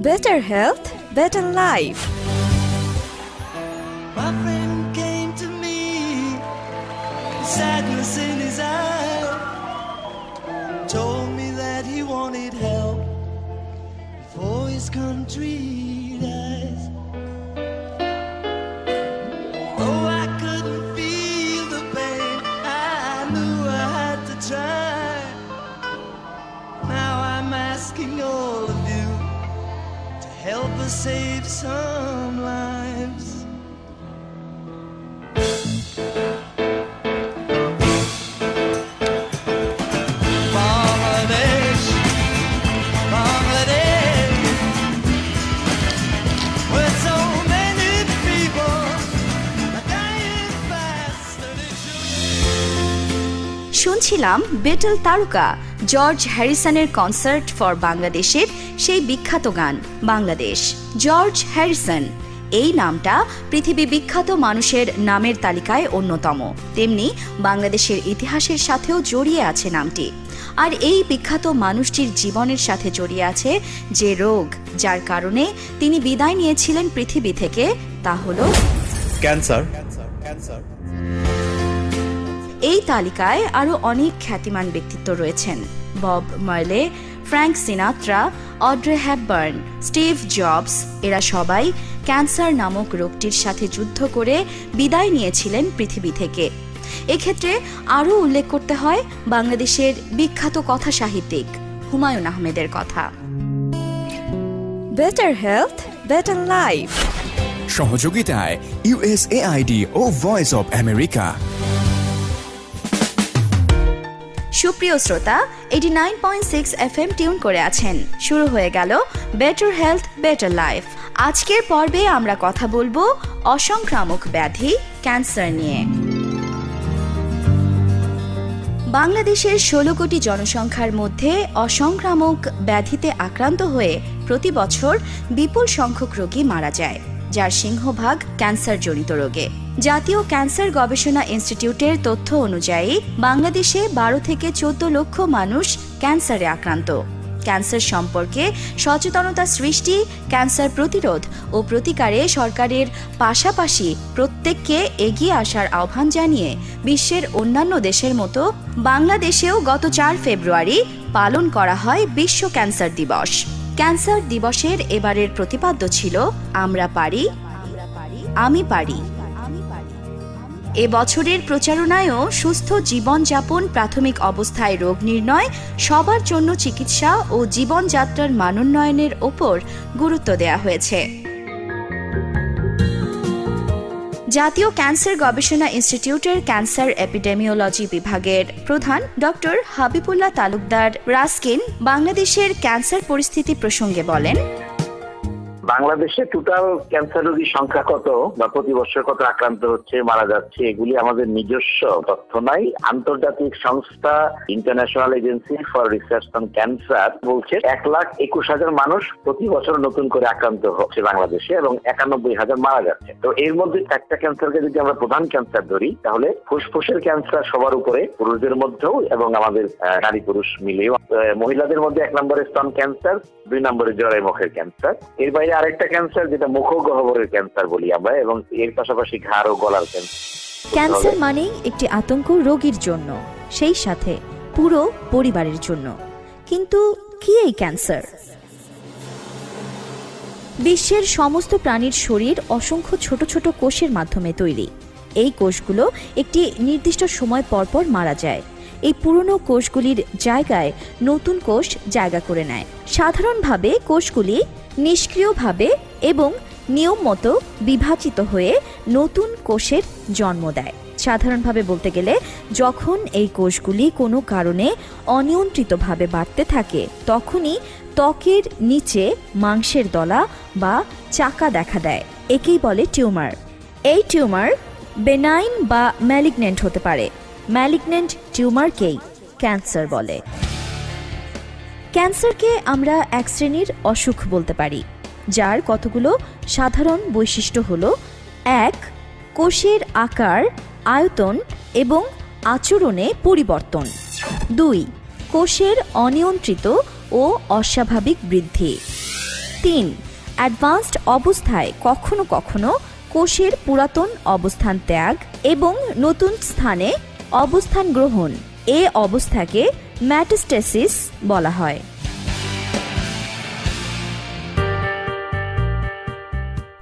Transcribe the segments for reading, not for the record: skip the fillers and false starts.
Better health, better life. My friend came to me, sadness in his eye, told me that he wanted help for his country dies. Oh, I couldn't feel the pain, I knew I had to try. Now I'm asking all of you to help us save some lives. Bangladesh, Bangladesh, where so many people are dying fast and it should. শুনছিলাম battle তারকা George হ্যারিসনের concert for বাংলাদেশের সেই বিখ্যাত গান Bangladesh. George Harrison এই নামটা পৃথিবী বিখ্যাত মানুষের নামের তালিকায় অন্যতম, তেমনি বাংলাদেশের ইতিহাসের সাথেও জড়িয়ে আছে নামটি। আর এই বিখ্যাত মানুষটির জীবনের সাথে জড়িয়ে আছে যে রোগ, যার কারণে তিনি বিদায় নিয়েছিলেন পৃথিবী থেকে, তা হলো ক্যান্সার। এই তালিকায় আরও অনেক খ্যাতিমান ব্যক্তিত্ব রয়েছেন। Bob Marley, Frank Sinatra, Audrey Hepburn, Steve Jobs, এরা সবাই ক্যান্সার নামক রোগটির সাথে যুদ্ধ করে বিদায় নিয়েছিলেন পৃথিবী থেকে। এক্ষেত্রে আরও উল্লেখ করতে হয় বাংলাদেশের বিখ্যাত কথা সাহিত্যিক হুমায়ুন আহমেদের কথা। বেটার হেলথ, বেটার লাইফ, সহযোগিতায় USAID ও ভয়েস অব আমেরিকা। সুপ্রিয় শ্রোতা, 89.6 FM টিউন করে আছেন। শুরু হয়ে গেল বেটার হেলথ, বেটার লাইফ। আজকের পর্বে আমরা কথা বলবো অসংক্রামক ব্যাধি ক্যান্সার নিয়ে। বাংলাদেশের 16 কোটি জনসংখ্যার মধ্যে অসংক্রামক ব্যাধিতে আক্রান্ত হয়ে প্রতি বছর বিপুল সংখ্যক রোগী মারা যায়, যার সিংহভাগ ক্যান্সারজনিত রোগে। জাতীয় ক্যান্সার গবেষণা ইনস্টিটিউটের তথ্য অনুযায়ী বাংলাদেশে 12 থেকে 14 লক্ষ মানুষ ক্যান্সারে আক্রান্ত। ক্যান্সার সম্পর্কে সচেতনতা সৃষ্টি, ক্যান্সার প্রতিরোধ ও প্রতিকারে সরকারের পাশাপাশি প্রত্যেককে এগিয়ে আসার আহ্বান জানিয়ে বিশ্বের অন্যান্য দেশের মতো বাংলাদেশেও গত 4 ফেব্রুয়ারি পালন করা হয় বিশ্ব ক্যান্সার দিবস। ক্যান্সার দিবসের এবারের প্রতিপাদ্য ছিল আমরা পারি, আমি পারি। এ বছরের প্রচারণায়ও সুস্থ জীবনযাপন, প্রাথমিক অবস্থায় রোগ নির্ণয়, সবার জন্য চিকিৎসা ও জীবনযাত্রার মানোন্নয়নের ওপর গুরুত্ব দেওয়া হয়েছে। জাতীয় ক্যান্সার গবেষণা ইনস্টিটিউটের ক্যান্সার এপিডেমিওলজি বিভাগের প্রধান ডক্টর হাবিবুল্লাহ তালুকদার রাস্কিন বাংলাদেশের ক্যান্সার পরিস্থিতি প্রসঙ্গে বলেন, বাংলাদেশে টোটাল ক্যান্সার রোগীর সংখ্যা কত বা প্রতি বছর কত আক্রান্ত হচ্ছে, মারা যাচ্ছে, এগুলি আমাদের নিজস্ব তথ্য নাই। আন্তর্জাতিক সংস্থা international agency for research on cancer বলছে 1,21,000 মানুষ প্রতি বছর নতুন করে আক্রান্ত হচ্ছে বাংলাদেশে এবং 91,000 মারা যাচ্ছে। তো এর মধ্যে একটা ক্যান্সারকে যদি আমরা প্রধান ক্যান্সার ধরি, তাহলে ফুসফুসের ক্যান্সার সবার উপরে, পুরুষদের মধ্যেও এবং আমাদের নারী পুরুষ মিলেও। মহিলাদের মধ্যে 1 নম্বরে স্তন ক্যান্সার, 2 নম্বরে জরায়ু মুখের ক্যান্সার। এর বাইরে আরেকটা ক্যান্সার যেটা মুখগহ্বরের ক্যান্সার বলি আমরা, এবং এর পাশাপাশি ঘাড় ও গলার ক্যান্সার। ক্যান্সার মানেই একটি আতঙ্ক রোগীর জন্য, সেই সাথে পুরো পরিবারের জন্য। কিন্তু কি এই ক্যান্সার? বিশ্বের সমস্ত প্রাণীর শরীর অসংখ্য ছোট ছোট কোষের মাধ্যমে তৈরি। এই কোষগুলো একটি নির্দিষ্ট সময় পরপর মারা যায়। এই পুরনো কোষগুলির জায়গায় নতুন কোষ জায়গা করে নেয়। সাধারণভাবে কোষগুলি নিষ্ক্রিয়ভাবে এবং নিয়ম মতো বিভাজিত হয়ে নতুন কোষের জন্ম দেয়। সাধারণভাবে বলতে গেলে যখন এই কোষগুলি কোনো কারণে অনিয়ন্ত্রিতভাবে বাড়তে থাকে, তখনই ত্বকের নিচে মাংসের দলা বা চাকা দেখা দেয়। একেই বলে টিউমার। এই টিউমার বেনাইন বা ম্যালিগন্যান্ট হতে পারে। ম্যালিগন্যান্ট টিউমারকেই ক্যান্সার বলে। ক্যান্সারকে আমরা এক শ্রেণীর অসুখ বলতে পারি, যার কতগুলো সাধারণ বৈশিষ্ট্য হলো: 1. কোষের আকার, আয়তন এবং আচরণে পরিবর্তন। 2. কোষের অনিয়ন্ত্রিত ও অস্বাভাবিক বৃদ্ধি। 3. অ্যাডভান্সড অবস্থায় কখনো কখনো কোষের পুরাতন অবস্থান ত্যাগ এবং নতুন স্থানে অবস্থান গ্রহণ, এ অবস্থাকে ম্যাটাস্টেসিস বলা হয়।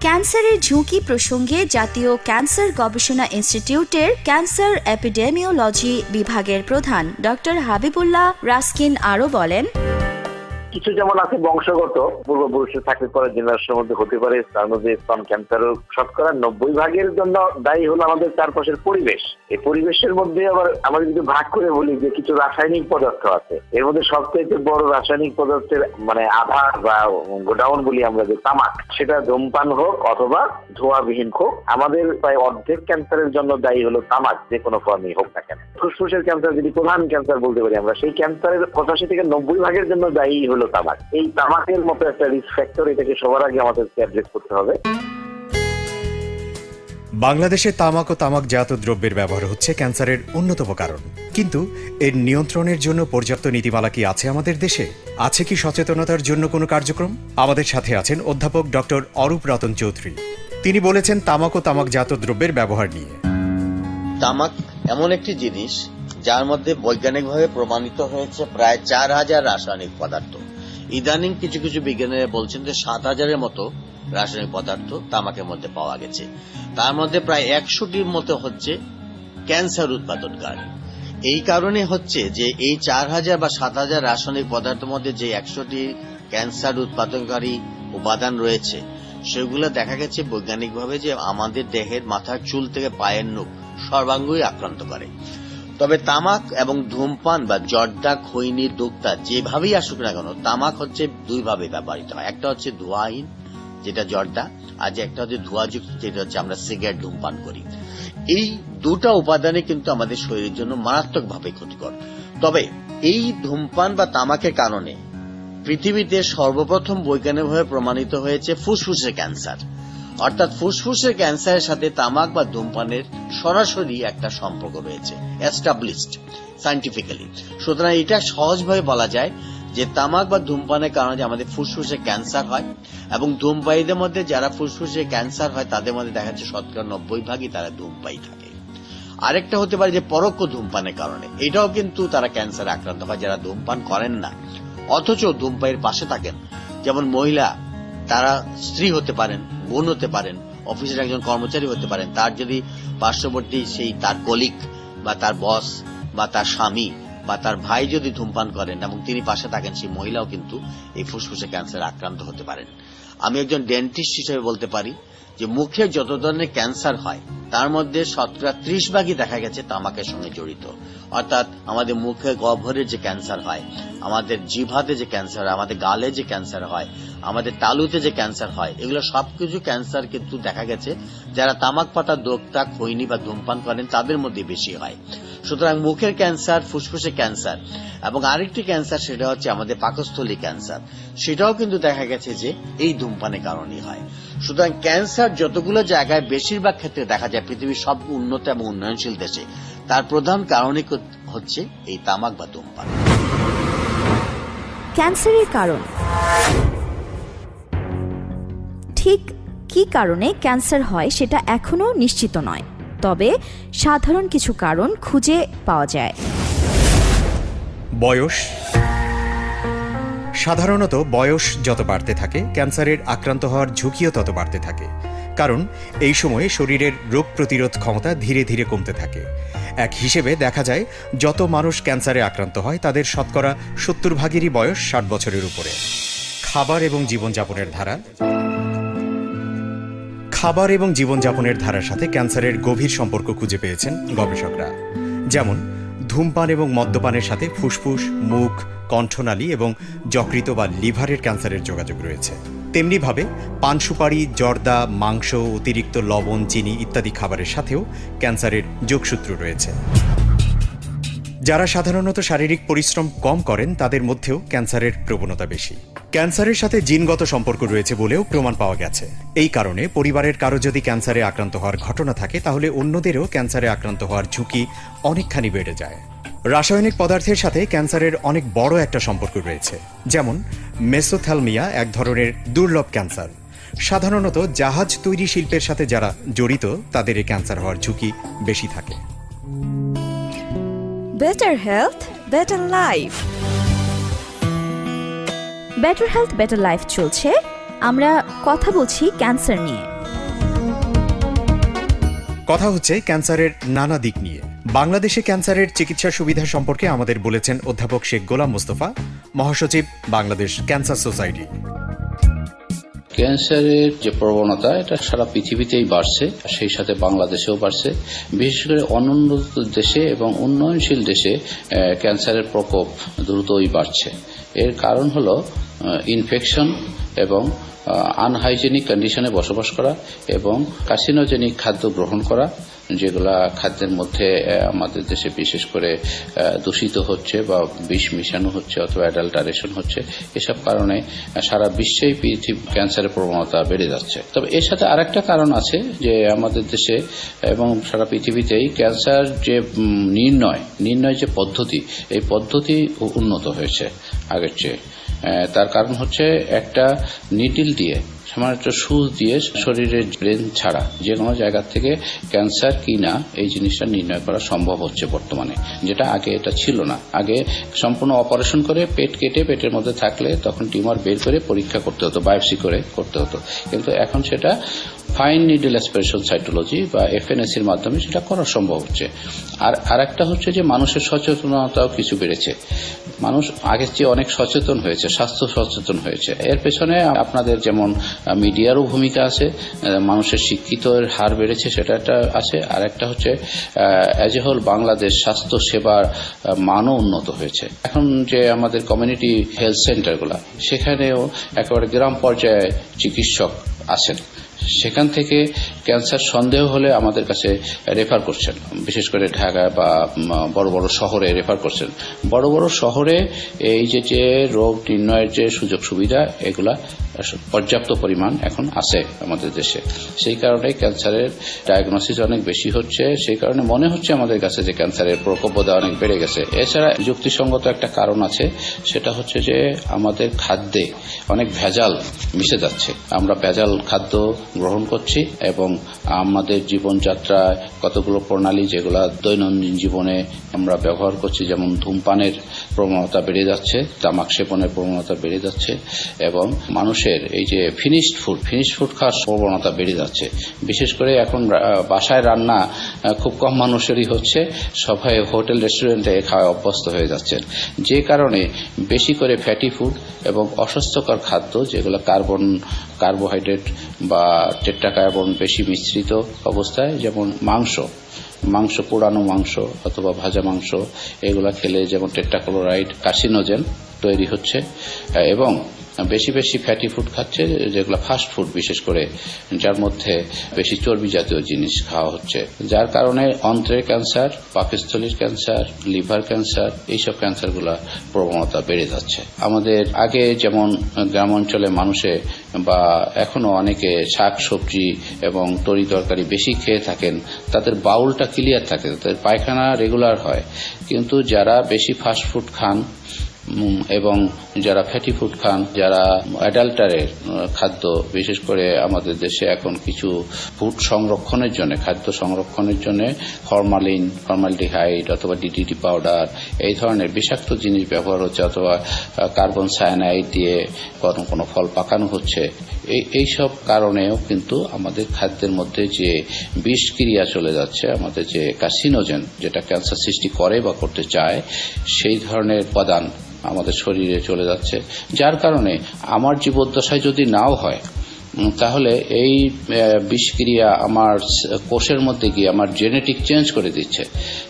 ক্যান্সারের ঝুঁকি প্রসঙ্গে জাতীয় ক্যান্সার গবেষণা ইনস্টিটিউটের ক্যান্সার এপিডেমিওলজি বিভাগের প্রধান ডক্টর হাবিবুল্লাহ রাস্কিন আরও বলেন, কিছু যেমন আছে বংশগত, পূর্বপুরুষের থাকতে পারে, জেনারেশনের মধ্যে হতে পারে। তার মধ্যে স্তন ক্যান্সারও শতকরা 90% জন্য দায়ী হলো আমাদের চারপাশের পরিবেশ। এই পরিবেশের মধ্যে আবার আমরা যদি ভাগ করে বলি যে কিছু রাসায়নিক পদার্থ আছে, এর মধ্যে সবচেয়ে বড় রাসায়নিক পদার্থের আধার বা গোডাউন বলি আমরা, যে তামাক, সেটা ধূমপান হোক অথবা ধোঁয়াবিহীন হোক, আমাদের প্রায় অর্ধেক ক্যান্সারের জন্য দায়ী হলো তামাক, যে কোনো ফর্মই হোক না কেন। ফুসফুসের ক্যান্সার যদি প্রধান ক্যান্সার বলতে পারি আমরা, সেই ক্যান্সারের 85 থেকে 90% জন্য দায়ী হলো তামাক। এই তামাকের মতো একটা রিস্ক ফ্যাক্টর, এটাকে সবার আগে আমাদেরকে অ্যাড্রেস করতে হবে। বাংলাদেশে তামাক ও তামাকজাত দ্রব্যের ব্যবহার হচ্ছে ক্যান্সারের অন্যতম কারণ, কিন্তু এর নিয়ন্ত্রণের জন্য পর্যাপ্ত নীতিমালা কি আছে আমাদের দেশে? আছে কি সচেতনতার জন্য কোনো কার্যক্রম? আমাদের সাথে আছেন অধ্যাপক ডক্টর অরূপ রতন চৌধুরী। তিনি বলেছেন তামাক ও তামাকজাত দ্রব্যের ব্যবহার নিয়ে। তামাক এমন একটি জিনিস যার মধ্যে বৈজ্ঞানিকভাবে প্রমাণিত হয়েছে প্রায় 4000 রাসায়নিক পদার্থ। ইদানিং কিছু কিছু বিজ্ঞানীরা বলছেন যে 7000-এর মতো রাসায়নিক পদার্থ তামাকের মধ্যে পাওয়া গেছে। তার মধ্যে প্রায় 100টির মতো হচ্ছে ক্যান্সার উৎপাদনকারী। এই কারণে হচ্ছে যে এই 4000 বা 7000 রাসায়নিক পদার্থের মধ্যে যে 100টি ক্যান্সার উৎপাদনকারী উপাদান রয়েছে, সেগুলো দেখা গেছে বৈজ্ঞানিকভাবে যে আমাদের দেহের মাথার চুল থেকে পায়ের নখ সর্বাঙ্গই আক্রান্ত করে। তবে তামাক এবং ধূমপান বা জর্দা, খৈনি, দোক্তা যেভাবেই আসুক না কেন, তামাক হচ্ছে দুইভাবে ব্যবহৃত হয়। একটা হচ্ছে ধোঁয়াহীন, যেটা জর্দা, আর যে একটা হচ্ছে ধোঁয়াযুক্ত, যেটা হচ্ছে আমরা সিগারেট ধূমপান করি। এই দুটা উপাদানই কিন্তু আমাদের শরীরের জন্য মারাত্মকভাবে ক্ষতিকর। তবে এই ধূমপান বা তামাকের কারণে পৃথিবীতে সর্বপ্রথম বৈজ্ঞানিকভাবে প্রমাণিত হয়েছে ফুসফুসের ক্যান্সার। অর্থাৎ ফুসফুসের ক্যান্সারের সাথে তামাক বা ধূমপানের সরাসরি একটা সম্পর্ক রয়েছে, এস্টাবলিশড সায়েন্টিফিক্যালি। সুতরাং এটা সহজভাবে বলা যায় যে তামাক বা ধূমপানের কারণে আমাদের ফুসফুসে ক্যান্সার হয়, এবং ধূমপায়ীদের মধ্যে যারা ফুসফুসে ক্যান্সার হয় তাদের মধ্যে দেখা যাচ্ছে 90% তারা ধূমপায়ী থাকে। আরেকটা হতে পারে যে পরোক্ষ ধূমপানের কারণে, এটাও কিন্তু তারা ক্যান্সারে আক্রান্ত হয় যারা ধূমপান করেন না অথচ ধূমপায়ীর পাশে থাকেন। যেমন মহিলা, তারা স্ত্রী হতে পারেন, বোন হতে পারেন, অফিসের একজন কর্মচারী হতে পারেন, তার যদি পার্শ্ববর্তী সেই তার কলিগ বা তার বস বা তার স্বামী বা তার ভাই যদি ধূমপান করেন এবং তিনি পাশে থাকেন, সেই মহিলাও কিন্তু এই ফুসফুসে ক্যান্সারে আক্রান্ত হতে পারেন। আমি একজন ডেন্টিস্ট হিসেবে বলতে পারি যে মুখের যত ধরনের ক্যান্সার হয় তার মধ্যে 30% দেখা গেছে তামাকের সঙ্গে জড়িত। অর্থাৎ আমাদের মুখে গহ্বরের যে ক্যান্সার হয়, আমাদের জিহ্বাতে যে ক্যান্সার হয়, আমাদের গালে যে ক্যান্সার হয়, আমাদের তালুতে যে ক্যান্সার হয়, এগুলো সবকিছু ক্যান্সার কিন্তু দেখা গেছে যারা তামাক পাতা, দোক্তা, খৈনি বা ধূমপান করেন তাদের মধ্যে বেশি হয়। সুতরাং মুখের ক্যান্সার, ফুসফুসে ক্যান্সার এবং আরেকটি ক্যান্সার, সেটা হচ্ছে আমাদের পাকস্থলী ক্যান্সার, সেটাও কিন্তু দেখা গেছে যে এই ধূমপানের কারণেই হয়। সুতরাং ক্যান্সার যতগুলো জায়গায় বেশিরভাগ ক্ষেত্রে দেখা যায় পৃথিবীর সব উন্নত এবং উন্নয়নশীল দেশে, তার প্রধান কারণই হচ্ছে এই তামাক বা ধূমপান। ক্যান্সারের কারণ। ঠিক কী কারণে ক্যান্সার হয় সেটা এখনও নিশ্চিত নয়, তবে সাধারণ কিছু কারণ খুঁজে পাওয়া যায়। বয়স। সাধারণত বয়স যত বাড়তে থাকে ক্যান্সারের আক্রান্ত হওয়ার ঝুঁকিও তত বাড়তে থাকে, কারণ এই সময়ে শরীরের রোগ প্রতিরোধ ক্ষমতা ধীরে ধীরে কমতে থাকে। এক হিসেবে দেখা যায় যত মানুষ ক্যান্সারে আক্রান্ত হয় তাদের শতকরা 70%-ই বয়স 60 বছরের উপরে। খাবার এবং জীবনযাপনের ধারা। খাবার এবং জীবনযাপনের ধারার সাথে ক্যান্সারের গভীর সম্পর্ক খুঁজে পেয়েছেন গবেষকরা। যেমন ধূমপান এবং মদ্যপানের সাথে ফুসফুস, মুখ, কণ্ঠনালী এবং যকৃত বা লিভারের ক্যান্সারের যোগাযোগ রয়েছে। তেমনিভাবে পান সুপারি, জর্দা, মাংস, অতিরিক্ত লবণ, চিনি ইত্যাদি খাবারের সাথেও ক্যান্সারের যোগসূত্র রয়েছে। যারা সাধারণত শারীরিক পরিশ্রম কম করেন তাদের মধ্যেও ক্যান্সারের প্রবণতা বেশি। ক্যান্সারের সাথে জিনগত সম্পর্ক রয়েছে বলেও প্রমাণ পাওয়া গেছে। এই কারণে পরিবারের কারো যদি ক্যান্সারে আক্রান্ত হওয়ার ঘটনা থাকে তাহলে অন্যদেরও ক্যান্সারে আক্রান্ত হওয়ার ঝুঁকি অনেকখানি বেড়ে যায়। রাসায়নিক পদার্থের সাথে ক্যান্সারের অনেক বড় একটা সম্পর্ক রয়েছে। যেমন মেসোথ্যালমিয়া এক ধরনের দুর্লভ ক্যান্সার। সাধারণত জাহাজ তৈরি শিল্পের সাথে যারা জড়িত তাদের এই ক্যান্সার হওয়ার ঝুঁকি বেশি থাকে। Better health, better life. Better health better life চলছে। আমরা কথা বলছি ক্যান্সার নিয়ে। কথা হচ্ছে ক্যান্সারের নানা দিক নিয়ে। বাংলাদেশে ক্যান্সারের চিকিৎসা সুবিধা সম্পর্কে আমাদের বলেছেন অধ্যাপক শেখ গোলাম মোস্তফা, মহাসচিব বাংলাদেশ ক্যান্সার সোসাইটি। ক্যান্সারের যে প্রবণতা এটা সারা পৃথিবীতেই বাড়ছে, সেই সাথে বাংলাদেশেও বাড়ছে। বিশেষ করে অনুন্নত দেশে এবং উন্নয়নশীল দেশে ক্যান্সারের প্রকোপ দ্রুতই বাড়ছে। এর কারণ হলো ইনফেকশন এবং আনহাইজেনিক কন্ডিশনে বসবাস করা এবং কার্সিনোজেনিক খাদ্য গ্রহণ করা, যেগুলা খাদ্যের মধ্যে আমাদের দেশে বিশেষ করে দূষিত হচ্ছে বা বিষ মিশানো হচ্ছে অথবা অ্যাডাল্টারেশন হচ্ছে। এসব কারণে সারা বিশ্বেই ক্যান্সারের প্রবণতা বেড়ে যাচ্ছে। তবে এর সাথে আরেকটা কারণ আছে যে আমাদের দেশে এবং সারা পৃথিবীতেই ক্যান্সার যে নির্ণয় যে পদ্ধতি, এই পদ্ধতি উন্নত হয়েছে আগের চেয়ে। তার কারণ হচ্ছে একটা নিডল দিয়ে, সামান্য একটা সুচ দিয়ে শরীরের ব্রেন ছাড়া যে কোনো জায়গা থেকে ক্যান্সার কি না এই জিনিসটা নির্ণয় করা সম্ভব হচ্ছে বর্তমানে, যেটা আগে এটা ছিল না। আগে সম্পূর্ণ অপারেশন করে পেট কেটে পেটের মধ্যে থাকলে তখন টিউমার বের করে পরীক্ষা করতে হতো, বায়োপসি করে করতে হতো। কিন্তু এখন সেটা ফাইন নিডল অ্যাসপিরেশন সাইটোলজি বা এফএনএসির মাধ্যমে সেটা করা সম্ভব হচ্ছে। আর একটা হচ্ছে যে মানুষের সচেতনতাও কিছু বেড়েছে। মানুষ আগের চেয়ে অনেক সচেতন হয়েছে, স্বাস্থ্য সচেতন হয়েছে। এর পেছনে আপনাদের যেমন মিডিয়ারও ভূমিকা আছে, মানুষের শিক্ষিতের হার বেড়েছে সেটা একটা আছে। আর একটা হচ্ছে অ্যাজ এ হোল বাংলাদেশ স্বাস্থ্য সেবার মানও উন্নত হয়েছে। এখন যে আমাদের কমিউনিটি হেলথ সেন্টারগুলা, সেখানেও একেবারে গ্রাম পর্যায়ে চিকিৎসক আছেন। সেখান থেকে ক্যান্সার সন্দেহ হলে আমাদের কাছে রেফার করছেন, বিশেষ করে ঢাকা বা বড় বড় শহরে রেফার করছেন। বড় বড় শহরে এই যে রোগ নির্ণয়ের যে সুযোগ সুবিধা, এগুলা পর্যাপ্ত পরিমাণ এখন আছে আমাদের দেশে। সেই কারণে ক্যান্সারের ডায়াগনোসিস অনেক বেশি হচ্ছে। সেই কারণে মনে হচ্ছে আমাদের কাছে যে ক্যান্সারের প্রকোপ অনেক বেড়ে গেছে। এছাড়া যুক্তিসঙ্গত একটা কারণ আছে, সেটা হচ্ছে যে আমাদের খাদ্যে অনেক ভেজাল মিশে যাচ্ছে। আমরা ভেজাল খাদ্য গ্রহণ করছি এবং আমাদের জীবনযাত্রায় কতগুলো প্রণালী যেগুলা দৈনন্দিন জীবনে আমরা ব্যবহার করছি, যেমন ধূমপানের প্রবণতা বেড়ে যাচ্ছে, তামাক সেবনের প্রবণতা বেড়ে যাচ্ছে এবং মানুষের এই যে ফিনিশড ফুড খাওয়ার প্রবণতা বেড়ে যাচ্ছে। বিশেষ করে এখন বাসায় রান্না খুব কম মানুষেরই হচ্ছে, সবাই হোটেল রেস্টুরেন্টে খাওয়া অভ্যস্ত হয়ে যাচ্ছেন, যে কারণে বেশি করে ফ্যাটি ফুড এবং অস্বাস্থ্যকর খাদ্য যেগুলো কার্বোহাইড্রেট বা টেট্রাকার্বন বেশি মিশ্রিত অবস্থায়, যেমন মাংস, পোড়ানো মাংস অথবা ভাজা মাংস, এগুলা খেলে যেমন টেট্রাক্লোরাইড কার্সিনোজেন তৈরি হচ্ছে এবং বেশি বেশি ফ্যাটি ফুড খাচ্ছে, যেগুলো ফাস্ট ফুড বিশেষ করে, যার মধ্যে বেশি চর্বি জাতীয় জিনিস খাওয়া হচ্ছে, যার কারণে অন্ত্রের ক্যান্সার, পাকস্থলীর ক্যান্সার, লিভার ক্যান্সার, এইসব ক্যান্সারগুলা প্রবণতা বেড়ে যাচ্ছে। আমাদের আগে যেমন গ্রাম অঞ্চলে মানুষে বা এখনো অনেকে শাক সবজি এবং তরি তরকারি বেশি খেয়ে থাকেন, তাদের বাউলটা ক্লিয়ার থাকে, তাদের পায়খানা রেগুলার হয়। কিন্তু যারা বেশি ফাস্ট ফুড খান এবং যারা ফ্যাটি ফুড খান, যারা অ্যাডাল্টারের খাদ্য, বিশেষ করে আমাদের দেশে এখন কিছু ফুড সংরক্ষণের জন্য, খাদ্য সংরক্ষণের জন্য ফর্মালডিহাইড অথবা ডিডিটি পাউডার এই ধরনের বিষাক্ত জিনিস ব্যবহার হচ্ছে, অথবা কার্বন সায়ানাইড দিয়ে কোনো ফল পাকানো হচ্ছে। এইসব কারণেও কিন্তু আমাদের খাদ্যের মধ্যে যে বিষক্রিয়া চলে যাচ্ছে, আমাদের যে কার্সিনোজেন, যেটা ক্যান্সার সৃষ্টি করে বা করতে চায়, সেই ধরনের উপাদান আমাদের শরীরে চলে যাচ্ছে, যার কারণে আমার জীবদ্দশায় যদি নাও হয়, তাহলে এই বিষক্রিয়া আমার কোষের মধ্যে গিয়ে আমার জেনেটিক চেঞ্জ করে দিচ্ছে।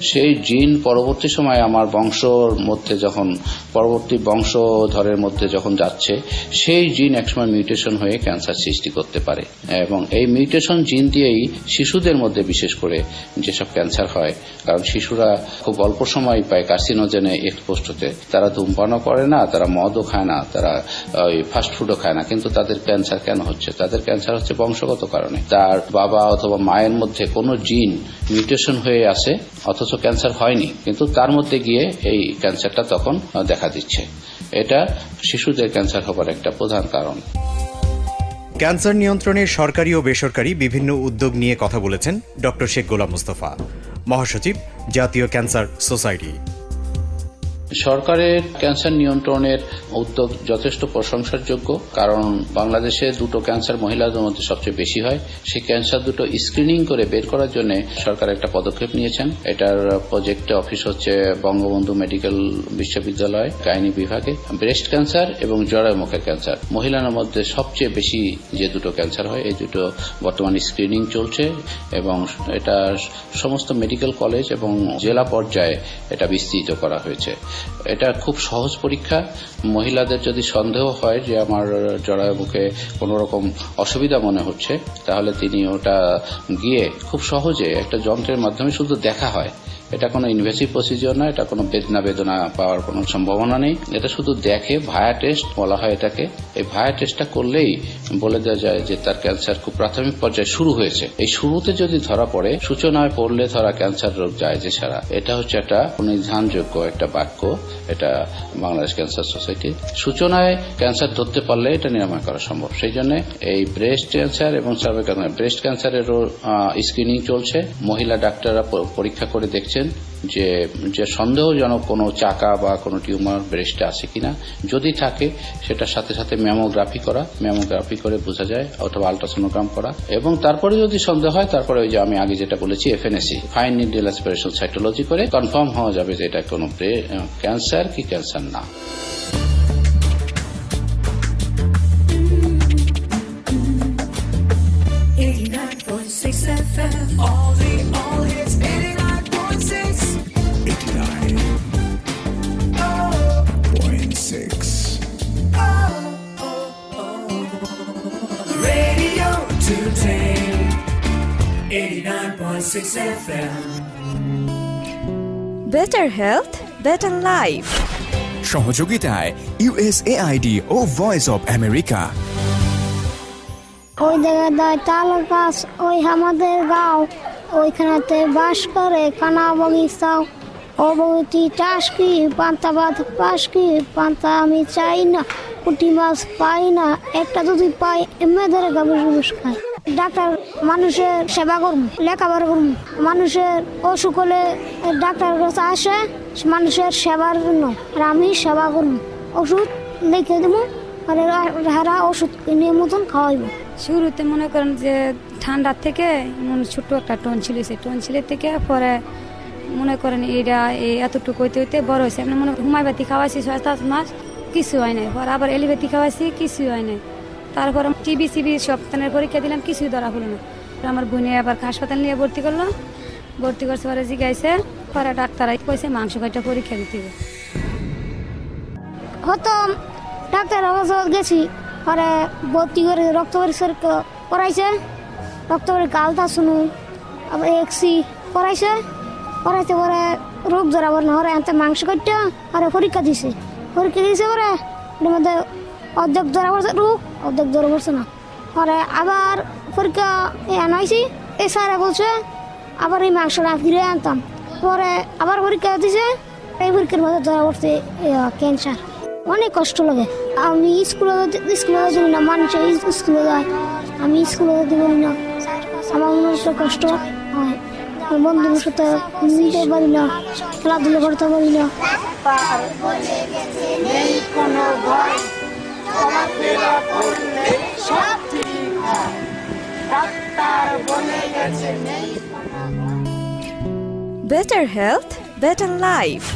সেই জিন পরবর্তী সময় আমার বংশর মধ্যে যখন, পরবর্তী বংশধরের মধ্যে যখন যাচ্ছে, সেই জিন একসময় মিউটেশন হয়ে ক্যান্সার সৃষ্টি করতে পারে। এবং এই মিউটেশন জিন দিয়েই শিশুদের মধ্যে বিশেষ করে যেসব ক্যান্সার হয়, কারণ শিশুরা খুব অল্প সময় পায় কার্সিনোজেনে এক্সপোজড হতে, তারা ধূমপানও করে না, তারা মদও খায় না, তারা ফাস্ট ফুডও খায় না, কিন্তু তাদের ক্যান্সার কেন হচ্ছে? তাদের ক্যান্সার হচ্ছে বংশগত কারণে। তার বাবা অথবা মায়ের মধ্যে কোনো জিন মিউটেশন হয়ে আসে, অথচ অথচ ক্যান্সার হয়নি, কিন্তু তার মধ্যে গিয়ে এই ক্যান্সারটা তখন দেখা দিচ্ছে। এটা শিশুদের ক্যান্সার হবার একটা প্রধান কারণ। ক্যান্সার নিয়ন্ত্রণে সরকারি ও বেসরকারি বিভিন্ন উদ্যোগ নিয়ে কথা বলেছেন ডক্টর শেখ গোলাম মোস্তফা, মহাসচিব, জাতীয় ক্যান্সার সোসাইটি। সরকারের ক্যান্সার নিয়ন্ত্রণের উদ্যোগ যথেষ্ট প্রশংসার যোগ্য, কারণ বাংলাদেশে দুটো ক্যান্সার মহিলাদের মধ্যে সবচেয়ে বেশি হয়। সেই ক্যান্সার দুটো স্ক্রিনিং করে বের করার জন্য সরকার একটা পদক্ষেপ নিয়েছেন। এটার প্রজেক্ট অফিস হচ্ছে বঙ্গবন্ধু মেডিকেল বিশ্ববিদ্যালয় গাইনি বিভাগে। ব্রেস্ট ক্যান্সার এবং জরায়ুমুখের ক্যান্সার মহিলাদের মধ্যে সবচেয়ে বেশি যে দুটো ক্যান্সার হয়, এই দুটো বর্তমানে স্ক্রিনিং চলছে এবং এটা সমস্ত মেডিকেল কলেজ এবং জেলা পর্যায়ে এটা বিস্তৃত করা হয়েছে। এটা খুব সহজ পরীক্ষা। মহিলাদের যদি সন্দেহ হয় যে আমার জরায়ুমুখে কোন রকম অসুবিধা মনে হচ্ছে, তাহলে তিনি ওটা গিয়ে খুব সহজে একটা যন্ত্রের মাধ্যমে শুধু দেখা হয়। এটা কোনো ইনভেসিভ প্রসিজিওর না, এটা কোনো বেদনা পাওয়ার কোনো সম্ভাবনা নেই। এটা শুধু দেখে, ভায়া টেস্ট বলা হয় এটাকে। এই ভায়া টেস্টটা করলেই বলে দেওয়া যায় যে তার ক্যান্সার খুব প্রাথমিক পর্যায়ে শুরু হয়েছে। এই শুরুতে যদি ধরা পড়ে, সূচনায় পড়লে ধরা ক্যান্সার রোগ যায় যে সারা। এটা হচ্ছে একটা নির্ধারণযোগ্য একটা বাক্য, এটা বাংলাদেশ ক্যান্সার সোসাইটি। সূচনায় ক্যান্সার ধরতে পারলে এটা নিরাময় করা সম্ভব। সেই জন্য এই ব্রেস্ট ক্যান্সার এবং সার্ভাইকাল ব্রেস্ট ক্যান্সারেরও স্ক্রিনিং চলছে। মহিলা ডাক্তাররা পরীক্ষা করে দেখছে যে সন্দেহজনক কোনো চাকা বা কোনো টিউমার ব্রেস্টে আছে কিনা। যদি থাকে সেটার সাথে সাথে ম্যামোগ্রাফি করে বোঝা যায়, অথবা আলট্রাসোনোগ্রাম করা। এবং তারপরে যদি সন্দেহ হয়, তারপরে ওই যে আমি আগে যেটা বলেছি FNAC, fine needle aspiration cytology করে কনফার্ম হওয়া যাবে যে এটা কোনো ক্যান্সার কি ক্যান্সার না। Better health, better life. সহযোগিতায় USAID ও ভয়েস অব আমেরিকা। ওই জায়গায় তাল গাছ, ওই আমাদের গাঁও, ওইখানেতে বাস করে কানা বগিচাও। ও বগিটি টাসকি পান্তা ভাত পাসকি পান্তা আমি চাই না, পুঁটি মাছ পাই না, একটা যদি পাই এমনি ধরে গাবুস খাই। ডাক্তার মানুষের সেবা করুন, লেখাপড়া করুন। মানুষের অসুখ হলে ডাক্তার কাছে আসে মানুষের সেবার জন্য, আর আমি সেবা করুন, ওষুধ লিখে দেবো, আর হারা ওষুধ নিয়ে মতন খাওয়াইব। শুরুতে মনে করেন যে ঠান্ডার থেকে ছোট্ট একটা টনসিল, সেই টনসিলের থেকে পরে মনে করেন এটা এতটুকু হইতে হইতে বড় হয়েছে। আপনি মনে করেন হোমিওপ্যাথি খাওয়াইছি 6-7 মাস, কিছু হয় নাই। পরে আবার এলোপ্যাথি খাওয়াইছি, কিছু হয় নাই। তারপরে টিবি সপ্তাহের পরীক্ষা দিলাম, কিছুই ধরা হলো না। আমার বোনে আবার হাসপাতাল নিয়ে ভর্তি করলো, ভর্তি করছে পরে জিগাইছে, পরে ডাক্তারাই কইছে মাংস কাটা পরীক্ষা দিতে হবে। হতো ডাক্তার গেছি, পরে ভর্তি করে রক্ত পরীক্ষা করাইছে, রক্ত পরীক্ষা আলতা শুনু, আবার এক্সি করাইছে, করাইতে পরে রোগ ধরাবার না হরে এতে মাংস কাটটা আর পরীক্ষা দিছে পরে এর মধ্যে অর্ধেক ধরা পড়ছে রোগ, অর্ধেক ধরা পড়ছে না। পরে আবার পরীক্ষা আনাইছি, এই স্যারে বলছে আবার এই মাংসটা ফিরে আনতাম। পরে আবার পরীক্ষা দিছে, এই পরীক্ষার মধ্যে ধরা পড়ছে ক্যান্সার। অনেক কষ্ট লাগে। আমি স্কুলে যেতে না, মানুষের স্কুলে যায়, আমি স্কুলে যেতে পারি না, আমার মনে কষ্ট হয়। বন্ধুদের সাথে মিলতে পারি না, খেলাধুলা করতে পারি না। Better health, better life.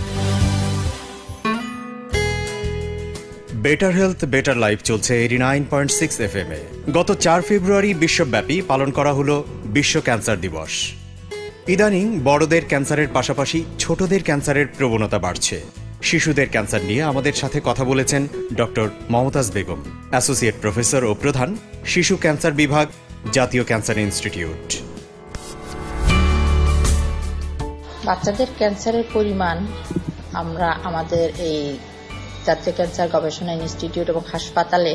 Better health better life চলছে 89.6 FM এ। গত 4 ফেব্রুয়ারি বিশ্বব্যাপী পালন করা হলো বিশ্ব ক্যান্সার দিবস। ইদানিং বড়দের ক্যান্সারের পাশাপাশি ছোটদের ক্যান্সারের প্রবণতা বাড়ছে। শিশুদের ক্যান্সার নিয়ে আমাদের সাথে কথা বলেছেন doctor Momtaz Begum, associate professor ও প্রধান, শিশু ক্যান্সার বিভাগ, জাতীয় ক্যান্সার ইনস্টিটিউট। বাচ্চাদের ক্যান্সারের পরিমাণ আমরা আমাদের এই জাতীয় ক্যান্সার গবেষণা ইনস্টিটিউট এবং হাসপাতালে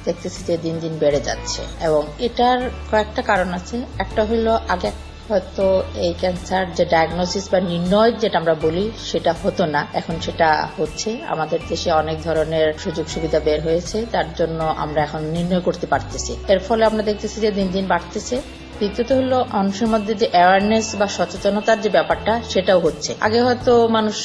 দেখতেছি যে দিন দিন বেড়ে যাচ্ছে, এবং এটার কয়েকটা কারণ আছে। একটা হলো আগে হয়তো এই ক্যান্সার যে ডায়াগনোসিস বা নির্ণয় যেটা আমরা বলি সেটা হতো না, এখন সেটা হচ্ছে। আমাদের দেশে অনেক ধরনের সুযোগ সুবিধা বের হয়েছে, তার জন্য আমরা এখন নির্ণয় করতে পারতেছি। এর ফলে আমরা দেখতেছি যে দিন দিন বাড়তেছে। দ্বিতীয়ত হলো মানুষের মধ্যে যে অ্যাওয়ারনেস বা সচেতনতার যে ব্যাপারটা সেটাও হচ্ছে। আগে হয়তো মানুষ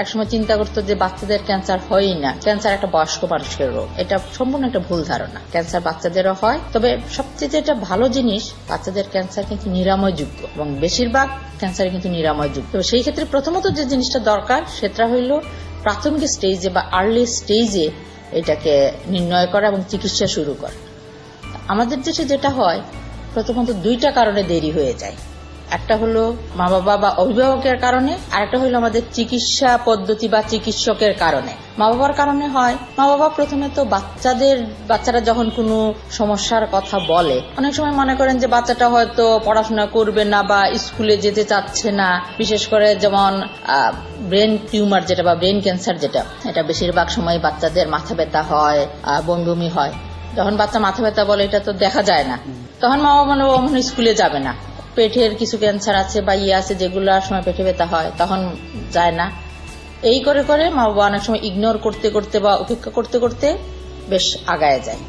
একসময় চিন্তা করতো যে বাচ্চাদের ক্যান্সার হয়ই না, ক্যান্সার একটা বয়স্ক মানুষের রোগ। এটা সম্পূর্ণ একটা ভুল ধারণা। ক্যান্সার বাচ্চাদেরও হয়, তবে সবচেয়ে যেটা ভালো জিনিস, বাচ্চাদের ক্যান্সার কিন্তু নিরাময়যোগ্য এবং বেশিরভাগ ক্যান্সার কিন্তু নিরাময়যোগ্য। তো সেই ক্ষেত্রে প্রথমত যে জিনিসটা দরকার সেটা হইল প্রাথমিক স্টেজে বা আর্লি স্টেজে এটাকে নির্ণয় করা এবং চিকিৎসা শুরু করা। আমাদের দেশে যেটা হয়, প্রথমত দুইটা কারণে দেরি হয়ে যায়। একটা হলো মা বাবা বা অভিভাবকের কারণে, আর একটা হলো আমাদের চিকিৎসা পদ্ধতি বা চিকিৎসকের কারণে। মা বাবার কারণে হয়, মা বাবা প্রথমে তো বাচ্চারা যখন কোনো সমস্যার কথা বলে, অনেক সময় মনে করেন যে বাচ্চাটা হয়তো পড়াশোনা করবে না বা স্কুলে যেতে চাচ্ছে না। বিশেষ করে যেমন ব্রেন টিউমার যেটা বা ব্রেন ক্যান্সার যেটা, এটা বেশিরভাগ সময় বাচ্চাদের মাথা ব্যথা হয়, বমি বমি হয়। যখন বাচ্চা মাথা ব্যথা বলে এটা তো দেখা যায় না, তখন মা বাবা মনে স্কুলে যাবে না। পেটের কিছু ক্যান্সার আছে বা আছে যেগুলোর সময় পেটে ব্যথা হয়, তখন যায় না। এই করে করে মা বাবা অনেক সময় ইগনোর করতে করতে বা উপেক্ষা করতে করতে বেশ আগায় যায়।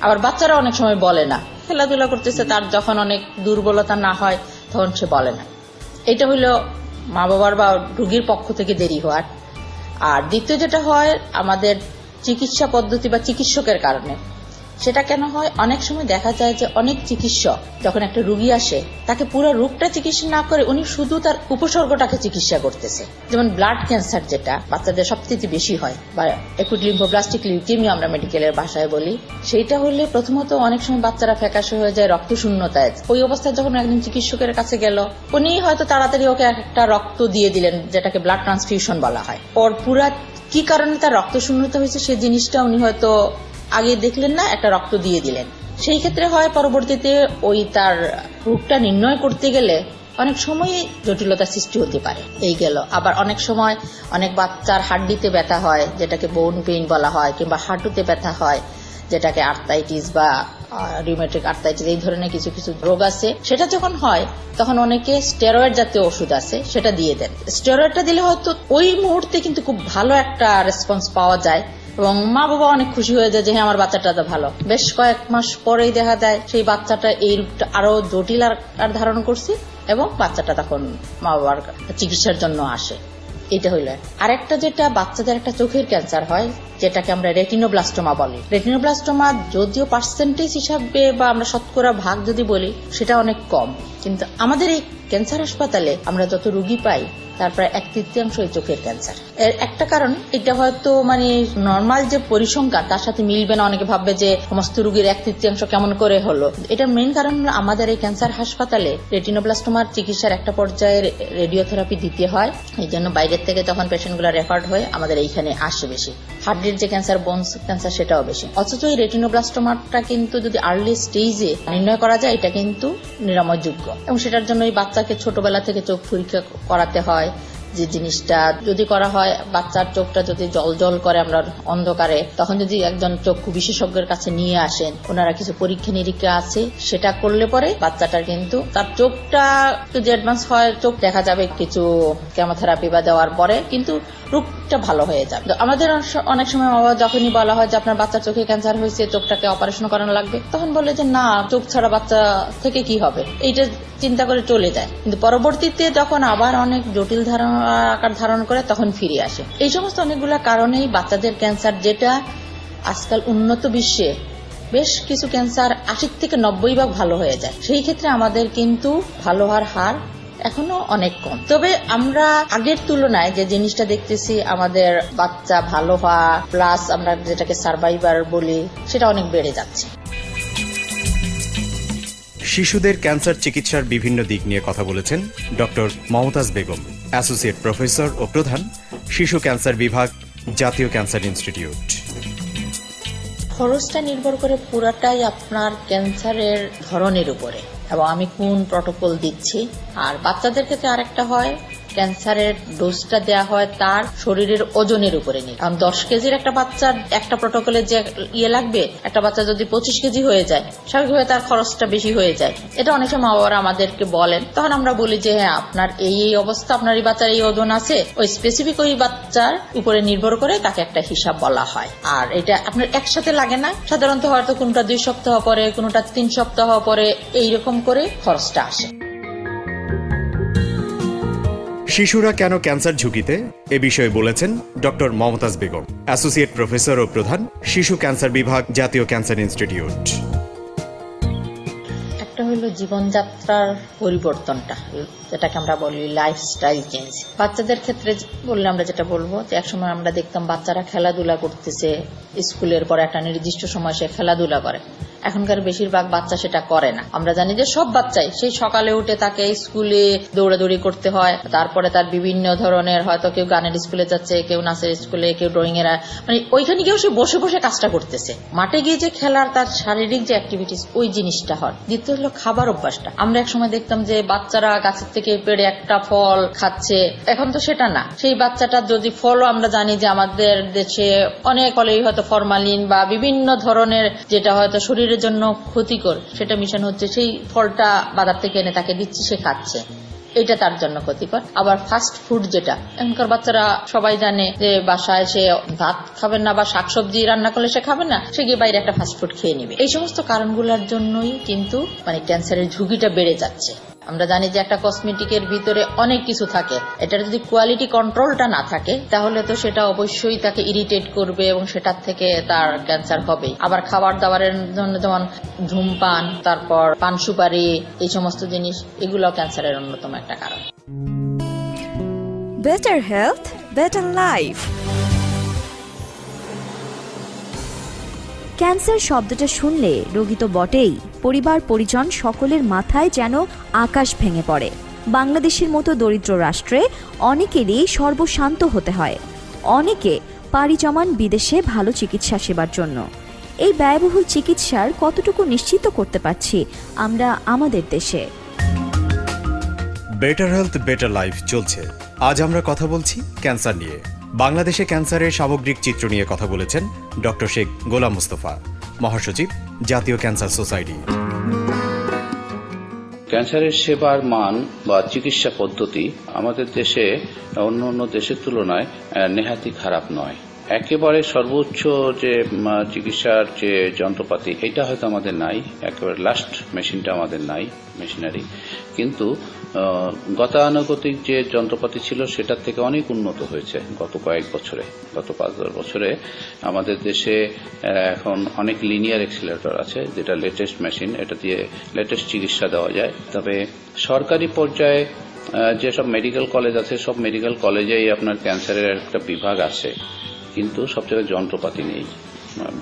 আবার বাচ্চারা অনেক সময় বলে না, খেলাধুলা করতেছে, তার যখন অনেক দুর্বলতা না হয় তখন সে বলে না। এটা হলো মা বাবার বা রোগীর পক্ষ থেকে দেরি হওয়ার। আর দ্বিতীয় যেটা হয় আমাদের চিকিৎসা পদ্ধতি বা চিকিৎসকের কারণে। সেটা কেন হয়, অনেক সময় দেখা যায় যে অনেক চিকিৎসক যখন একটা রোগী আসে তাকে পুরো রোগটা চিকিৎসা না করে উনি শুধু তার উপসর্গটাকে চিকিৎসা করতেছে। যেমন ব্লাড ক্যান্সার যেটা বাচ্চাদের সবচেয়ে বেশি হয় বা অ্যাকুট লিম্ফোব্লাস্টিক লিউকেমিয়া আমরা মেডিকেলের ভাষায় বলি, সেইটা হলে প্রথমত অনেক সময় বাচ্চারা ফ্যাকাশে হয়ে যায়, রক্ত শূন্যতায়। ওই অবস্থায় যখন একজন চিকিৎসকের কাছে গেল, উনি হয়তো তাড়াতাড়ি ওকে একটা রক্ত দিয়ে দিলেন, যেটাকে ব্লাড ট্রান্সফিউশন বলা হয়। ওর পুরা কি কারণে তার রক্ত শূন্যতা হয়েছে সেই জিনিসটা উনি হয়তো আগে দেখলেন না, একটা রক্ত দিয়ে দিলেন। সেই ক্ষেত্রে হয় পরবর্তীতে ওই তার রোগটা নির্ণয় করতে গেলে অনেক সময় জটিলতার সৃষ্টি হতে পারে। এই গেল। আবার অনেক সময় অনেক বাচ্চার হাড্ডিতে ব্যথা হয়, যেটাকে বোন পেইন বলা হয়, কিংবা হাঁটুতে ব্যথা হয়, যেটাকে আর্থ্রাইটিস বা রিউমেটিক আর্থ্রাইটিস, এই ধরনের কিছু কিছু রোগ আছে। সেটা যখন হয় তখন অনেকে স্টেরয়েড জাতীয় ওষুধ আছে সেটা দিয়ে দেন। স্টেরয়েডটা দিলে হয়তো ওই মুহূর্তে কিন্তু খুব ভালো একটা রেসপন্স পাওয়া যায় এবং মা বাবা অনেক খুশি হয়ে যায় যে হ্যাঁ আমার বাচ্চাটা তো ভালো। বেশ কয়েক মাস পরেই দেখা যায় সেই বাচ্চাটা এই রোগটা আরো জটিল আর ধারণ করছে এবং বাচ্চাটা তখন মা বাবার চিকিৎসার জন্য আসে। এটা হইল। আরেকটা যেটা বাচ্চাদের একটা চোখের ক্যান্সার হয়, যেটাকে আমরা রেটিনোব্লাস্টোমা বলি। রেটিনোব্লাস্টোমা যদিও পার্সেন্টেজ হিসাবে বা আমরা শতকরা ভাগ যদি বলি সেটা অনেক কম, কিন্তু আমাদের এই ক্যান্সার হাসপাতালে আমরা যত রোগী পাই তার প্রায় 1/3 চোখের ক্যান্সার। এর একটা কারণ এটা হয়তো মানে নর্মাল যে পরিসংখ্যান তার সাথে মিলবে না, অনেকে ভাববে যে সমস্ত রোগীর 1/3 কেমন করে হলো। এটা মেইন কারণ হলো আমাদের এই ক্যান্সার হাসপাতালে রেটিনোব্লাস্টোমার চিকিৎসার একটা পর্যায়ে রেডিওথেরাপি দিতে হয়। এই জন্য বাইরের থেকে তখন পেশেন্টগুলো রেফার্ড হয়ে আমাদের এইখানে আসে বেশি। হার্টের যে ক্যান্সার, বোনস ক্যান্সার, সেটাও বেশি। অথচ এই রেটিনোব্লাস্টোমাটা কিন্তু যদি আর্লি স্টেজে নির্ণয় করা যায় এটা কিন্তু নিরাময়যোগ্য এবং সেটার জন্য এই বাচ্চাকে ছোটবেলা থেকে চোখ পরীক্ষা করাতে হয়। যে জিনিসটা যদি করা হয়, বাচ্চার চোখটা যদি জল জল করে আমরা অন্ধকারে, তখন যদি একজন চক্ষু বিশেষজ্ঞের কাছে নিয়ে আসেন, ওনারা কিছু পরীক্ষা নিরীক্ষা আছে সেটা করলে পরে বাচ্চাটার কিন্তু তার চোখটা যদি অ্যাডভান্স হয়, চোখ দেখা যাবে কিছু কেমোথেরাপি বা দেওয়ার পরে, কিন্তু রোগটা ভালো হয়ে যাবে। আমাদের অনেক সময় বাবা যখনই বলা হয় যে আপনার বাচ্চার চোখে ক্যান্সার হয়েছে, চোখটাকে অপারেশন করানো লাগবে, তখন বলে যে না, চোখ ছাড়া বাচ্চা থেকে কি হবে, এইটা চিন্তা করে চলে যায়। কিন্তু পরবর্তীতে যখন আবার অনেক জটিল আকার ধারণ করে তখন ফিরে আসে। এই সমস্ত অনেকগুলো কারণেই বাচ্চাদের ক্যান্সার, যেটা আজকাল উন্নত বিশ্বে বেশ কিছু ক্যান্সার 80 থেকে 90% ভালো হয়ে যায়, সেই ক্ষেত্রে আমাদের কিন্তু ভালো হওয়ার হার এখনো অনেক কম। তবে আমরা আগের তুলনায় যে জিনিসটা দেখতেছি, আমাদের বাচ্চা ভালো হওয়া প্লাস আমরা যেটাকে সার্ভাইভার বলি, সেটা অনেক বেড়ে যাচ্ছে। শিশুদের ক্যান্সার চিকিৎসার বিভিন্ন দিক নিয়ে কথা বলেছেন doctor Momtaz Begum, associate professor ও প্রধান, শিশু ক্যান্সার বিভাগ, জাতীয় ক্যান্সার ইনস্টিটিউট। খরচটা নির্ভর করে পুরাটাই আপনার ক্যান্সারের ধরনের উপরে এবং আমি কোন প্রটোকল দিচ্ছি। আর বাচ্চাদের ক্ষেত্রে আরেকটা হয়, ক্যান্সারের ডোজটা দেওয়া হয় তার শরীরের ওজনের উপরে নিয়ে। কারণ 10 কেজির একটা বাচ্চার একটা প্রোটোকলে যে লাগবে, একটা বাচ্চা যদি 25 কেজি হয়ে যায় স্বাভাবিকভাবে তার খরচটা বেশি হয়ে যায়। এটা অনেক সময় মা বাবারা আমাদেরকে বলেন, তখন আমরা বলি যে হ্যাঁ, আপনার এই অবস্থা, আপনার এই বাচ্চার এই ওজন আছে, ওই স্পেসিফিক ওই বাচ্চার উপরে নির্ভর করে তাকে একটা হিসাব বলা হয়। আর এটা আপনার একসাথে লাগে না, সাধারণত হয়তো কোনটা 2 সপ্তাহ পরে, কোনটা 3 সপ্তাহ পরে, এইরকম করে খরচটা আসে। শিশুরা কেন ক্যান্সার ঝুঁকিতে, এ বিষয়ে বলেছেন doctor Momtaz Begum, associate professor ও প্রধান, শিশু ক্যান্সার বিভাগ, জাতীয় ক্যান্সার ইনস্টিটিউট। একটা হলো জীবনযাত্রার পরিবর্তনটা, যেটাকে আমরা বলি লাইফস্টাইল চেঞ্জ। বাচ্চাদের ক্ষেত্রে বললে আমরা যেটা বলবো যে একসময় আমরা দেখতাম বাচ্চারা খেলাধুলা করতেছে, স্কুলের পর একটা নির্দিষ্ট সময় সে খেলাধুলা করে। এখনকার বেশিরভাগ বাচ্চা সেটা করে না। আমরা জানি যে সব বাচ্চাই সেই সকালে উঠে তাকে স্কুলে দৌড়াদৌড়ি করতে হয়, তারপরে তার বিভিন্ন ধরনের, হয়তো কেউ গানের স্কুলে যাচ্ছে, কেউ নাচের স্কুলে, কেউ ড্রয়িং এর, মানে ওইখানে গিয়েও সে বসে বসে কাজটা করতেছে। মাঠে গিয়ে যে খেলার, তার শারীরিক যে অ্যাক্টিভিটিস, ওই জিনিসটা হয়। দ্বিতীয় হলো খাবার অভ্যাসটা। আমরা এক সময় দেখতাম যে বাচ্চারা গাছের থেকে পেড়ে একটা ফল খাচ্ছে, এখন তো সেটা না। সেই বাচ্চাটা যদি ফলও, আমরা জানি যে আমাদের দেশে অনেক ফলেই হয়তো ফরমালিন বা বিভিন্ন ধরনের যেটা হয়তো শরীরের জন্য ক্ষতিকর সেটা মিশানো হচ্ছে, সেই ফলটা বাজার থেকে এনে তাকে দিচ্ছি, সে খাচ্ছে, এটা তার জন্য ক্ষতিকর। আবার ফাস্ট ফুড, যেটা এখনকার বাচ্চারা সবাই জানে যে বাসায় সে ভাত খাবে না বা শাকসবজি রান্না করলে সে খাবে না, সে গিয়ে বাইরে একটা ফাস্ট ফুড খেয়ে নিবে। এই সমস্ত কারণগুলোর জন্যই কিন্তু মানে ক্যান্সারের ঝুঁকিটা বেড়ে যাচ্ছে। আমরা জানি যে একটা কসমেটিকের ভিতরে অনেক কিছু থাকে, এটার যদি কোয়ালিটি কন্ট্রোলটা না থাকে তাহলে তো সেটা অবশ্যই তাকে ইরিটেট করবে এবং সেটার থেকে তার ক্যান্সার হবে। আবার খাবার দাবারের জন্য যেমন ধূমপান, তারপর পান সুপারি, এই সমস্ত জিনিস, এগুলো ক্যান্সারের অন্যতম একটা কারণ। Better health, better life. Cancer শব্দটা শুনলে রোগী তো বটেই, পরিবার পরিজন সকলের মাথায় যেন আকাশ ভেঙে পড়ে। বাংলাদেশের মতো দরিদ্র রাষ্ট্রে অনেকেরই সর্বশান্ত হতে হয়, অনেকে পাড়ি জমান বিদেশে ভালো চিকিৎসা সেবার জন্য। এই ব্যয়বহুল চিকিৎসার কতটুকু নিশ্চিত করতে পারছি আমরা আমাদের দেশে? বেটার হেলথ বেটার লাইফ চলছে। আজ আমরা কথা বলছি ক্যান্সার নিয়ে। বাংলাদেশে ক্যান্সারের সামগ্রিক চিত্র নিয়ে কথা বলেছেন ডক্টর শেখ গোলাম মুস্তফা, মহাসচিব, জাতীয় ক্যান্সার সোসাইটি। ক্যান্সারের সেবার মান বা চিকিৎসা পদ্ধতি আমাদের দেশে অন্য দেশের তুলনায় নেহাতি খারাপ নয়। একেবারে সর্বোচ্চ যে চিকিৎসার যে যন্ত্রপাতি, এটা হয়তো আমাদের নাই, একেবারে লাস্ট মেশিনটা আমাদের নাই, মেশিনারি, কিন্তু গতানুগতিক যে যন্ত্রপাতি ছিল সেটার থেকে অনেক উন্নত হয়েছে গত কয়েক বছরে। গত 5-10 বছরে আমাদের দেশে এখন অনেক লিনিয়ার এক্সিলারেটর আছে, যেটা লেটেস্ট মেশিন, এটা দিয়ে লেটেস্ট চিকিৎসা দেওয়া যায়। তবে সরকারি পর্যায়ে যেসব মেডিকেল কলেজ আছে, সব মেডিকেল কলেজেই আপনার ক্যান্সারের একটা বিভাগ আছে, কিন্তু সব জায়গায় যন্ত্রপাতি নেই।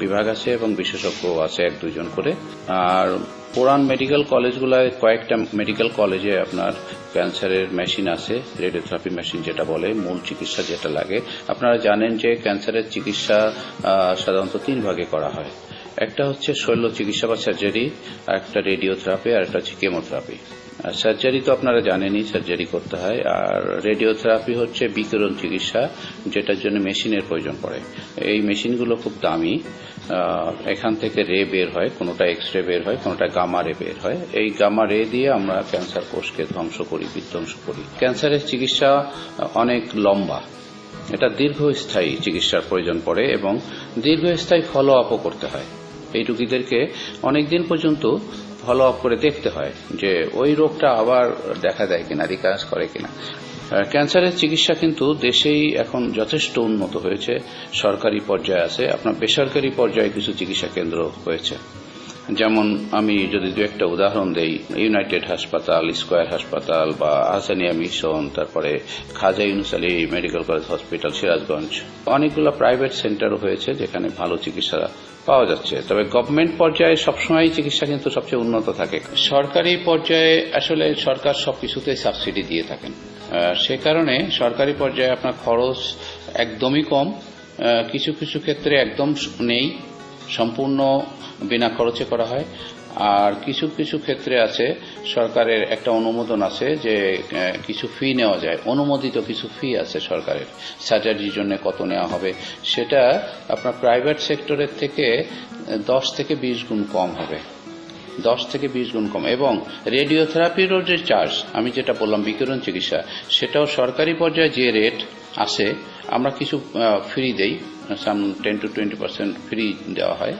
বিভাগ আছে এবং বিশেষজ্ঞ আছে 1-2 জন করে। আর পুরান মেডিকেল কলেজগুলোয় কয়েকটা মেডিকেল কলেজে আপনার ক্যান্সারের মেশিন আছে, রেডিওথেরাপি মেশিন যেটা বলে, মূল চিকিৎসা যেটা লাগে। আপনারা জানেন যে ক্যান্সারের চিকিৎসা সাধারণত 3 ভাগে করা হয়। একটা হচ্ছে শল্য চিকিৎসা বা সার্জারি, একটা রেডিওথেরাপি, আর একটা হচ্ছে কেমোথেরাপি। সার্জারি তো আপনারা জানেনই, সার্জারি করতে হয়। আর রেডিওথেরাপি হচ্ছে বিকিরণ চিকিৎসা, যেটার জন্য মেশিনের প্রয়োজন পড়ে। এই মেশিনগুলো খুব দামি। এখান থেকে রে বের হয়, কোনোটা এক্স রে বের হয়, কোনোটা গামা রে বের হয়। এই গামা রে দিয়ে আমরা ক্যান্সার কোষকে ধ্বংস করি, বিধ্বংস করি। ক্যান্সারের চিকিৎসা অনেক লম্বা, এটা দীর্ঘস্থায়ী চিকিৎসার প্রয়োজন পড়ে এবং দীর্ঘস্থায়ী ফলো আপও করতে হয়। এই রোগীদেরকে অনেকদিন পর্যন্ত ফলো আপ করে দেখতে হয় যে ওই রোগটা আবার দেখা দেয় কিনা, রিকারেন্স করে কিনা। ক্যান্সারের চিকিৎসা কিন্তু দেশেই এখন যথেষ্ট উন্নত হয়েছে। সরকারি পর্যায়ে আছে, আপনার বেসরকারি পর্যায়ে কিছু চিকিৎসা কেন্দ্র হয়েছে। যেমন আমি যদি 2-1টা উদাহরণ দেই, ইউনাইটেড হাসপাতাল, স্কয়ার হাসপাতাল বা আহসানিয়া মিশন, তারপরে Khaja Yunus Ali medical college hospital Sirajganj, অনেকগুলো প্রাইভেট সেন্টারও হয়েছে যেখানে ভালো চিকিৎসা পাওয়া যাচ্ছে। তবে গভর্নমেন্ট পর্যায়ে সবসময় চিকিৎসা কিন্তু সবচেয়ে উন্নত থাকে। সরকারি পর্যায়ে আসলে সরকার সবকিছুতেই সাবসিডি দিয়ে থাকেন, সে কারণে সরকারি পর্যায়ে আপনার খরচ একদমই কম, কিছু কিছু ক্ষেত্রে একদম নেই, সম্পূর্ণ বিনা খরচে করা হয়। আর কিছু কিছু ক্ষেত্রে আছে সরকারের একটা অনুমোদন আছে যে কিছু ফি নেওয়া যায়, অনুমোদিত কিছু ফি আছে সরকারের, সার্জারির জন্য কত নেওয়া হবে, সেটা আপনার প্রাইভেট সেক্টরের থেকে 10 থেকে 20 গুণ কম হবে, 10 থেকে 20 গুণ কম। এবং রেডিওথেরাপিরও যে চার্জ, আমি যেটা বললাম বিকিরণ চিকিৎসা, সেটাও সরকারি পর্যায়ে যে রেট আসে আমরা কিছু ফ্রি দেই, 10 to 20% ফ্রি দেওয়া হয়।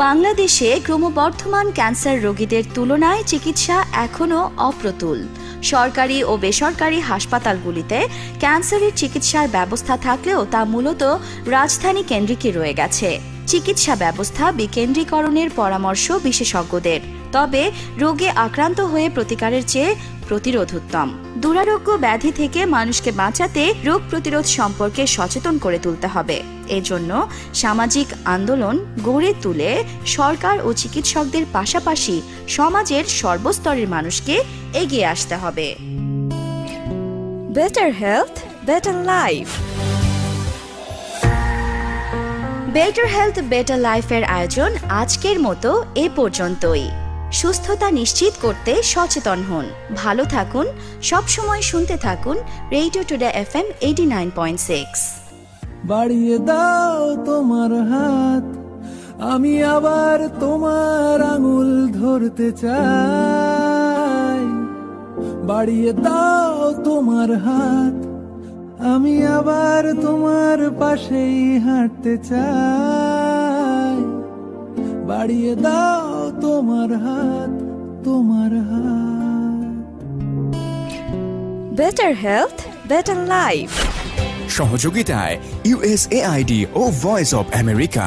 বাংলাদেশে ক্রমবর্ধমান ক্যান্সার রোগীদের তুলনায় চিকিৎসা এখনও অপ্রতুল। সরকারি ও বেসরকারি হাসপাতালগুলিতে ক্যান্সারের চিকিৎসার ব্যবস্থা থাকলেও তা মূলত রাজধানী কেন্দ্রিকই রয়ে গেছে। চিকিৎসা ব্যবস্থা বিকেন্দ্রীকরণের পরামর্শ বিশেষজ্ঞদের, তবে রোগে আক্রান্ত হয়ে প্রতিকারের চেয়ে প্রতিরোধ উত্তম। দুরারোগ্য ব্যাধি থেকে মানুষকে বাঁচাতে রোগ প্রতিরোধ সম্পর্কে সচেতন করে তুলতে হবে। এজন্য সামাজিক আন্দোলন গড়ে তুলে সরকার ও চিকিৎসকদের পাশাপাশি সমাজের সর্বস্তরের মানুষকে এগিয়ে আসতে হবে। Better health, better life. Better health better লাইফের আয়োজন আজকের মতো এ পর্যন্তই। সুস্থতা নিশ্চিত করতে সচেতন হন, ভালো থাকুন, সবসময় শুনতে থাকুন রেডিও টুডে FM 89.6। বাড়িয়ে দাও তোমার হাত, আমি আবার তোমার আঙুল ধরতে চাই। বাড়িয়ে দাও তোমার হাত, আমি আবার তোমার পাশেই হাঁটতে চাই। বাড়িয়ে দাও তোমার হাত, তোমার হাত। Better health, better life. সহযোগিতায় USAID ও ভয়েস অব আমেরিকা।